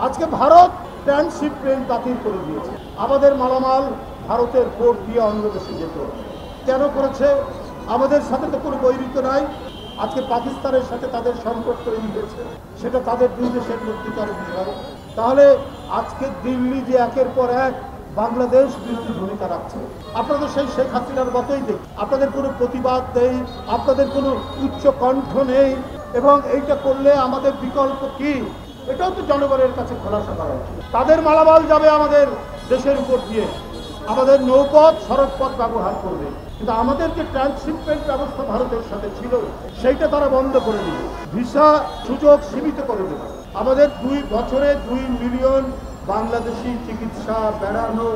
আজকে ভারত ট্রানশিপমেন্ট বাতিল করে দিয়েছে। আমাদের মালামাল ভারতের পোর্ট দিয়ে অন্য দেশে যেত। কেন করেছে? আমাদের সাথে তো কোনো বৈরিত নাই। আজকে পাকিস্তানের সাথে তাদের সম্পর্ক তৈরি হয়েছে, সেটা তাদের দুই দেশের মধ্যকার বিষয়। তাহলে আজকে দিল্লি যে একের পর এক বাংলাদেশ বিরোধী ভূমিকা রাখছে, আপনারা তো সেই শেখ হাসিনার মতোই দেখ, আপনাদের কোনো প্রতিবাদ নেই, আপনাদের কোনো উচ্চ কণ্ঠ নেই, এবং এইটা করলে আমাদের বিকল্প কি, এটাও তো জনগণের কাছে খোলাসা করা উচিত। তাদের মালামাল যাবে আমাদের দেশের উপর দিয়ে, আমাদের নৌপথ সড়কপথ ব্যবহার করবে, কিন্তু আমাদের যে ট্রান্সশিপমেন্ট ব্যবস্থা ভারতের সাথে ছিল সেইটা তারা বন্ধ করে দিল, ভিসা সুযোগ সীমিত করে দিল। আমাদের 2 বছরে 2 মিলিয়ন বাংলাদেশি চিকিৎসা, বেড়ানো,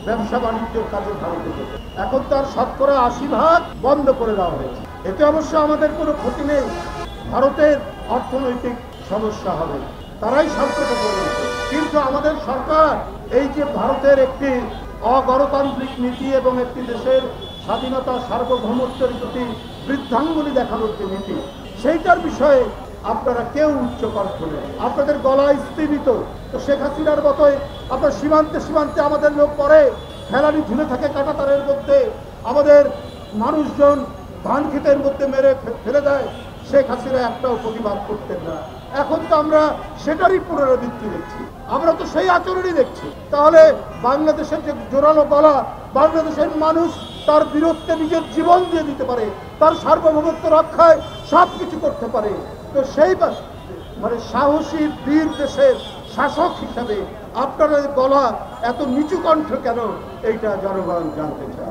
ব্যবসা বাণিজ্যের কাজে ভারতে যেত। এখন তার 80% বন্ধ করে দেওয়া হয়েছে। এতে অবশ্য আমাদের কোনো ক্ষতি নেই, ভারতের অর্থনৈতিক সমস্যা হবে, তারাই সংকটে পড়েছে। কিন্তু আমাদের সরকার এই যে ভারতের একটি অগণতান্ত্রিক নীতি এবং একটি দেশের স্বাধীনতা সার্বভৌমত্বের প্রতি বৃদ্ধাঙ্গুলি দেখানোর যে নীতি, সেইটার বিষয়ে আপনারা কেউ উচ্চ কণ্ঠ নেই, আপনাদের গলায় স্থিমিত। তো শেখ হাসিনার মতোই আপনার সীমান্তে সীমান্তে আমাদের লোক পরে ফেলানি ঝুলে থাকে কাঁটাতারের মধ্যে, আমাদের মানুষজন ধান ক্ষেতের মধ্যে মেরে ফেলে দেয়। শেখ হাসিনা একটাও প্রতিবাদ করতেন না। এখন তো আমরা সেটারই পুনরাবৃত্তি দেখছি, আমরা তো সেই আচরণই দেখছি। তাহলে বাংলাদেশের যে জোরালো গলা, বাংলাদেশের মানুষ তার বিরুদ্ধে নিজের জীবন দিয়ে দিতে পারে, তার সার্বভৌমত্ব রক্ষায় সব কিছু করতে পারে, তো সেই মানে সাহসী বীর দেশের শাসক হিসাবে আপনাদের গলা এত নিচু কণ্ঠ কেন, এইটা জনগণ জানতে চায়।